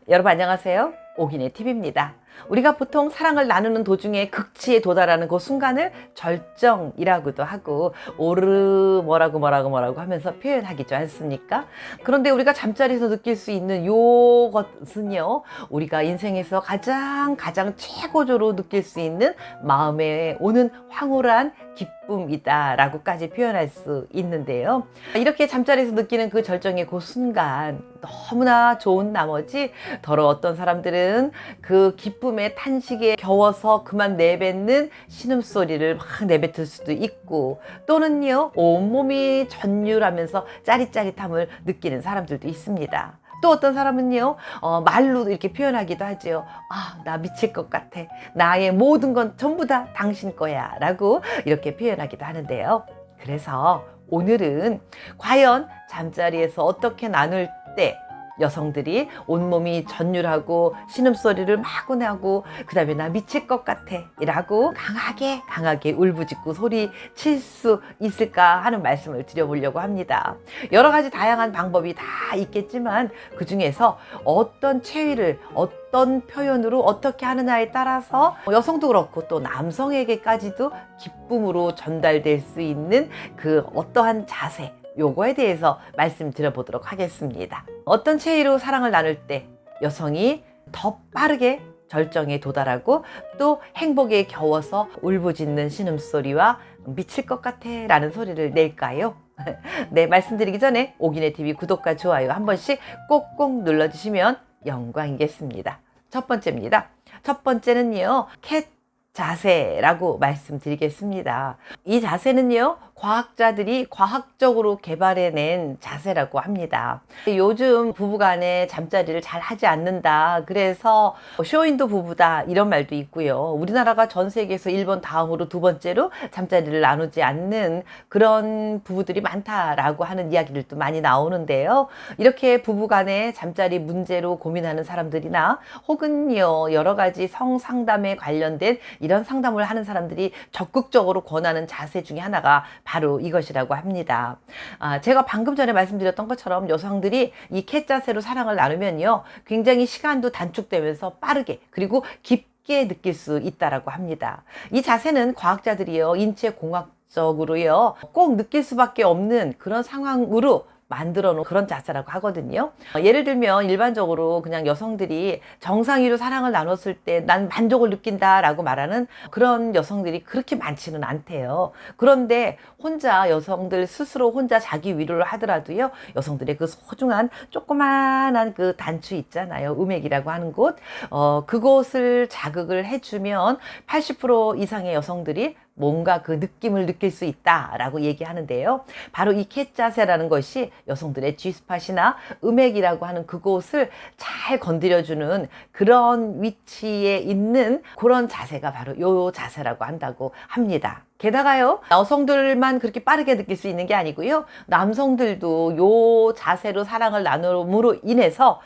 여러분 안녕하세요. 오기네 TV입니다. 우리가 보통 사랑을 나누는 도중에 극치에 도달하는 그 순간을 절정이라고도 하고 오르 뭐라고 하면서 표현하기도 않습니까? 그런데 우리가 잠자리에서 느낄 수 있는 요것은요, 우리가 인생에서 가장 최고조로 느낄 수 있는 마음에 오는 황홀한 기쁨이다 라고까지 표현할 수 있는데요. 이렇게 잠자리에서 느끼는 그 절정의 그 순간 너무나 좋은 나머지 어떤 사람들은 그 기쁨의 탄식에 겨워서 그만 내뱉는 신음소리를 막 내뱉을 수도 있고, 또는요 온몸이 전율하면서 짜릿짜릿함을 느끼는 사람들도 있습니다. 또 어떤 사람은요 말로도 이렇게 표현하기도 하죠. 나 미칠 것 같아, 나의 모든 건 전부 다 당신 거야 라고 이렇게 표현하기도 하는데요. 그래서 오늘은 과연 잠자리에서 어떻게 나눌 때 여성들이 온몸이 전율하고 신음소리를 마구 내고 그 다음에 나 미칠 것 같아 라고 강하게 울부짖고 소리칠 수 있을까 하는 말씀을 드려보려고 합니다. 여러 가지 다양한 방법이 다 있겠지만 그 중에서 어떤 체위를 어떤 표현으로 어떻게 하느냐에 따라서 여성도 그렇고 또 남성에게까지도 기쁨으로 전달될 수 있는 그 어떠한 자세, 요거에 대해서 말씀드려보도록 하겠습니다. 어떤 체위로 사랑을 나눌 때 여성이 더 빠르게 절정에 도달하고 또 행복에 겨워서 울부짖는 신음소리와 미칠 것 같아 라는 소리를 낼까요? 네, 말씀드리기 전에 오기네 TV 구독과 좋아요 한 번씩 꼭꼭 눌러주시면 영광이겠습니다. 첫 번째입니다. 첫 번째는요, 캣 자세라고 말씀드리겠습니다. 이 자세는요, 과학자들이 과학적으로 개발해낸 자세라고 합니다. 요즘 부부간에 잠자리를 잘 하지 않는다, 그래서 쇼윈도 부부다 이런 말도 있고요. 우리나라가 전 세계에서 일본 다음으로 두 번째로 잠자리를 나누지 않는 그런 부부들이 많다라고 하는 이야기들도 많이 나오는데요. 이렇게 부부간에 잠자리 문제로 고민하는 사람들이나 혹은요 여러 가지 성상담에 관련된 이런 상담을 하는 사람들이 적극적으로 권하는 자세 중에 하나가 바로 이것이라고 합니다. 제가 방금 전에 말씀드렸던 것처럼 여성들이 이 캣 자세로 사랑을 나누면요, 굉장히 시간도 단축되면서 빠르게 그리고 깊게 느낄 수 있다라고 합니다. 이 자세는 과학자들이요, 인체 공학적으로요 꼭 느낄 수밖에 없는 그런 상황으로 만들어 놓은 그런 자세라고 하거든요. 예를 들면 일반적으로 그냥 여성들이 정상위로 사랑을 나눴을 때 난 만족을 느낀다 라고 말하는 그런 여성들이 그렇게 많지는 않대요. 그런데 여성들 스스로 혼자 자기 위로를 하더라도요, 여성들의 그 소중한 조그만한 그 단추 있잖아요, 음액이라고 하는 곳, 그곳을 자극을 해주면 80% 이상의 여성들이 뭔가 그 느낌을 느낄 수 있다라고 얘기하는데요. 바로 이 캣 자세라는 것이 여성들의 G스팟이나 음액이라고 하는 그곳을 잘 건드려주는 그런 위치에 있는 그런 자세가 바로 요 자세라고 한다고 합니다. 게다가요, 여성들만 그렇게 빠르게 느낄 수 있는 게 아니고요, 남성들도 요 자세로 사랑을 나눔으로 인해서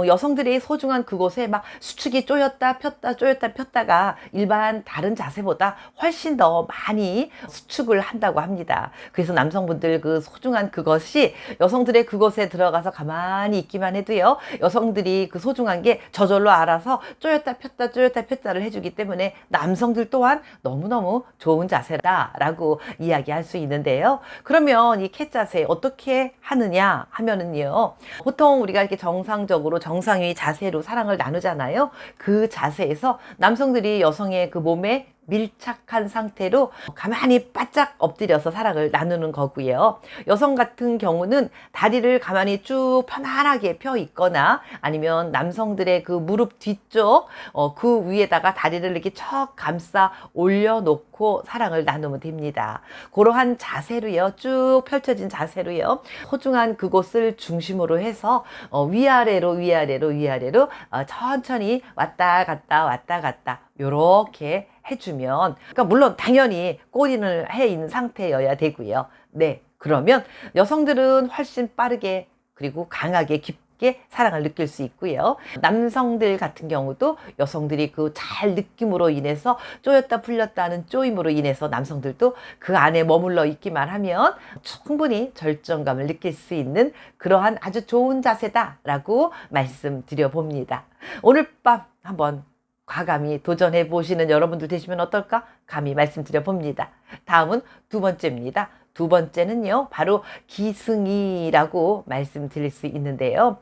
여성들의 소중한 그곳에 막 수축이 쪼였다 폈다가 일반 다른 자세보다 훨씬 더 많이 수축을 한다고 합니다. 그래서 남성분들 그 소중한 그것이 여성들의 그곳에 들어가서 가만히 있기만 해도요, 여성들이 그 소중한 게 저절로 알아서 쪼였다 폈다를 해주기 때문에 남성들 또한 너무너무 좋은 자세 라고 이야기할 수 있는데요. 그러면 이 캣 자세 어떻게 하느냐 하면은요, 보통 우리가 이렇게 정상적으로 정상의 자세로 사랑을 나누잖아요. 그 자세에서 남성들이 여성의 그 몸에 밀착한 상태로 가만히 바짝 엎드려서 사랑을 나누는 거고요. 여성 같은 경우는 다리를 가만히 쭉 편안하게 펴 있거나 아니면 남성들의 그 무릎 뒤쪽 그 위에다가 다리를 이렇게 척 감싸 올려놓고 사랑을 나누면 됩니다. 그러한 자세로요, 쭉 펼쳐진 자세로요, 소중한 그곳을 중심으로 해서 위아래로 천천히 왔다 갔다 요렇게 해주면, 그러니까 물론 당연히 꼬리를 해 있는 상태여야 되고요. 네, 그러면 여성들은 훨씬 빠르게 그리고 강하게 자연스럽게 사랑을 느낄 수 있고요. 남성들 같은 경우도 여성들이 그 잘 느낌으로 인해서 쪼였다 풀렸다 하는 쪼임으로 인해서 남성들도 그 안에 머물러 있기만 하면 충분히 절정감을 느낄 수 있는 그러한 아주 좋은 자세다라고 말씀드려 봅니다. 오늘 밤 한번 과감히 도전해 보시는 여러분들 되시면 어떨까? 감히 말씀드려 봅니다. 다음은 두 번째입니다. 두 번째는요, 바로 기승이라고 말씀드릴 수 있는데요.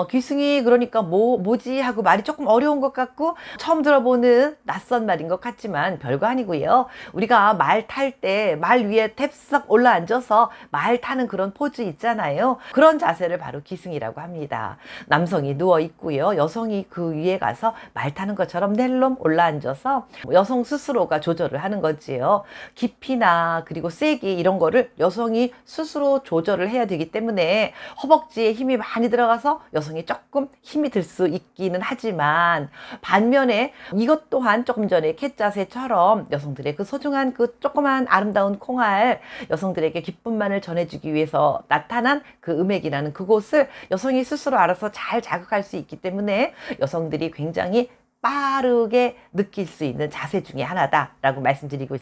기승이 그러니까 뭐지 하고 말이 조금 어려운 것 같고 처음 들어보는 낯선 말인 것 같지만 별거 아니고요. 우리가 말 탈 때 말 위에 탭싹 올라앉아서 말 타는 그런 포즈 있잖아요. 그런 자세를 바로 기승이라고 합니다. 남성이 누워 있고요. 여성이 그 위에 가서 말 타는 것처럼 낼름 올라앉아서 여성 스스로가 조절을 하는 거지요. 깊이나 그리고 세기 이런 거를 여성이 스스로 조절을 해야 되기 때문에 허벅지에 힘이 많이 들어가서 여성이 조금 힘이 들 수 있기는 하지만 반면에 이것 또한 조금 전에 캣자세처럼 여성들의 그 소중한 그 조그만 아름다운 콩알, 여성들에게 기쁨만을 전해주기 위해서 나타난 그 음액이라는 그곳을 여성이 스스로 알아서 잘 자극할 수 있기 때문에 여성들이 굉장히 빠르게 느낄 수 있는 자세 중에 하나다라고 말씀드리고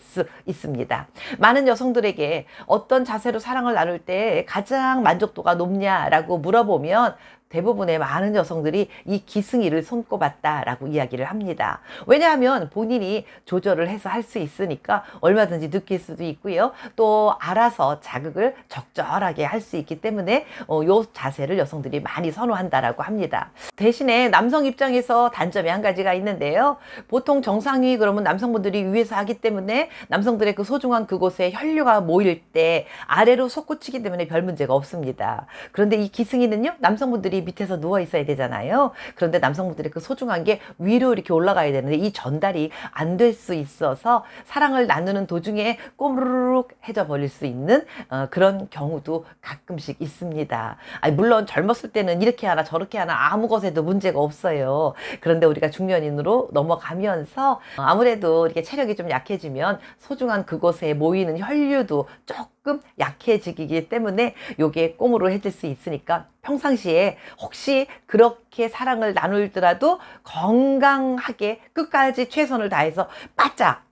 있습니다. 많은 여성들에게 어떤 자세로 사랑을 나눌 때 가장 만족도가 높냐라고 물어보면 대부분의 많은 여성들이 이 기승이를 손꼽았다라고 이야기를 합니다. 왜냐하면 본인이 조절을 해서 할 수 있으니까 얼마든지 느낄 수도 있고요. 또 알아서 자극을 적절하게 할 수 있기 때문에 이 자세를 여성들이 많이 선호한다라고 합니다. 대신에 남성 입장에서 단점이 한 가지가 있는데요. 보통 정상이 그러면 남성분들이 위에서 하기 때문에 남성들의 그 소중한 그곳에 혈류가 모일 때 아래로 솟구치기 때문에 별 문제가 없습니다. 그런데 이 기승이는요, 남성분들이 밑에서 누워 있어야 되잖아요. 그런데 남성분들의 그 소중한 게 위로 이렇게 올라가야 되는데 이 전달이 안 될 수 있어서 사랑을 나누는 도중에 꼬무르륵 해져 버릴 수 있는 그런 경우도 가끔씩 있습니다. 물론 젊었을 때는 이렇게 하나 저렇게 하나 아무 것에도 문제가 없어요. 그런데 우리가 중년인으로 넘어가면서 아무래도 이렇게 체력이 좀 약해지면 소중한 그곳에 모이는 혈류도 조금 약해지기 때문에 요게 꼼으로 해질 수 있으니까 평상시에 혹시 그렇게 사랑을 나누더라도 건강하게 끝까지 최선을 다해서 바짝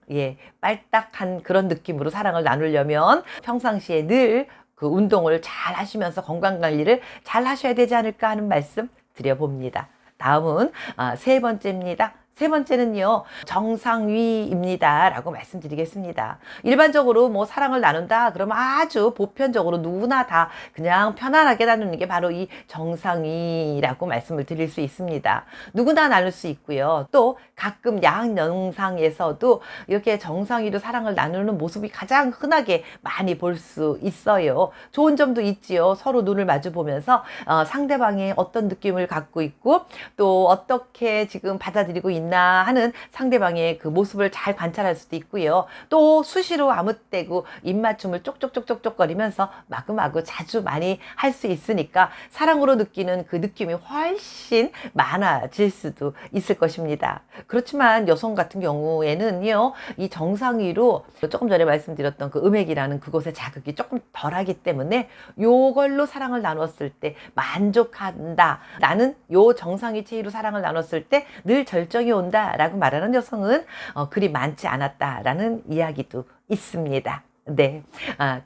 빨딱한 그런 느낌으로 사랑을 나누려면 평상시에 늘 그 운동을 잘 하시면서 건강 관리를 잘 하셔야 되지 않을까 하는 말씀 드려봅니다. 다음은 세 번째입니다. 세 번째는요, 정상위입니다 라고 말씀드리겠습니다. 일반적으로 뭐 사랑을 나눈다 그러면 아주 보편적으로 누구나 다 그냥 편안하게 나누는 게 바로 이 정상위라고 말씀을 드릴 수 있습니다. 누구나 나눌 수 있고요. 또 가끔 야한 영상에서도 이렇게 정상위로 사랑을 나누는 모습이 가장 흔하게 많이 볼 수 있어요. 좋은 점도 있지요. 서로 눈을 마주 보면서 상대방이 어떤 느낌을 갖고 있고 또 어떻게 지금 받아들이고 있나 하는 상대방의 그 모습을 잘 관찰할 수도 있고요. 또 수시로 아무때고 입맞춤을 쪽쪽쪽쪽쪽거리면서 마구마구 자주 많이 할 수 있으니까 사랑으로 느끼는 그 느낌이 훨씬 많아질 수도 있을 것입니다. 그렇지만 여성 같은 경우에는요, 이 정상위로 조금 전에 말씀드렸던 그 음액이라는 그곳의 자극이 조금 덜하기 때문에 요걸로 사랑을 나눴을 때 만족한다. 나는 요 정상위 체위로 사랑을 나눴을 때 늘 절정이 온다라고 말하는 여성은 그리 많지 않았다라는 이야기도 있습니다. 네.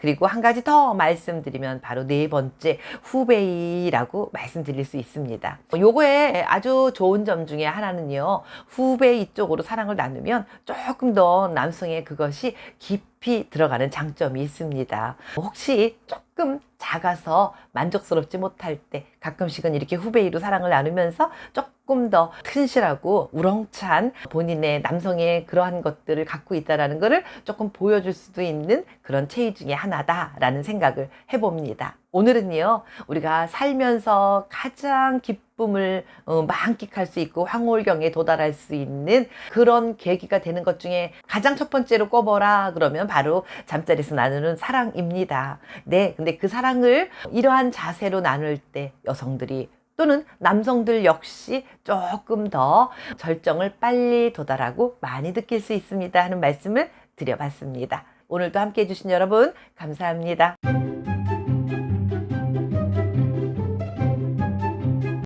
그리고 한 가지 더 말씀드리면 바로 네 번째 후베이라고 말씀드릴 수 있습니다. 요거의 아주 좋은 점 중에 하나는요, 후베이 쪽으로 사랑을 나누면 조금 더 남성의 그것이 깊이 들어가는 장점이 있습니다. 혹시 조금 작아서 만족스럽지 못할 때 가끔씩은 이렇게 후베이로 사랑을 나누면서 조금 더 튼실하고 우렁찬 본인의 남성의 그러한 것들을 갖고 있다는 것을 조금 보여줄 수도 있는 그런 체위 중에 하나다라는 생각을 해봅니다. 오늘은요, 우리가 살면서 가장 기쁨을 만끽할 수 있고 황홀경에 도달할 수 있는 그런 계기가 되는 것 중에 가장 첫 번째로 꼽아라 그러면 바로 잠자리에서 나누는 사랑입니다. 네, 근데 그 사랑을 이러한 자세로 나눌 때 여성들이 또는 남성들 역시 조금 더 절정을 빨리 도달하고 많이 느낄 수 있습니다 하는 말씀을 드려봤습니다. 오늘도 함께 해주신 여러분 감사합니다.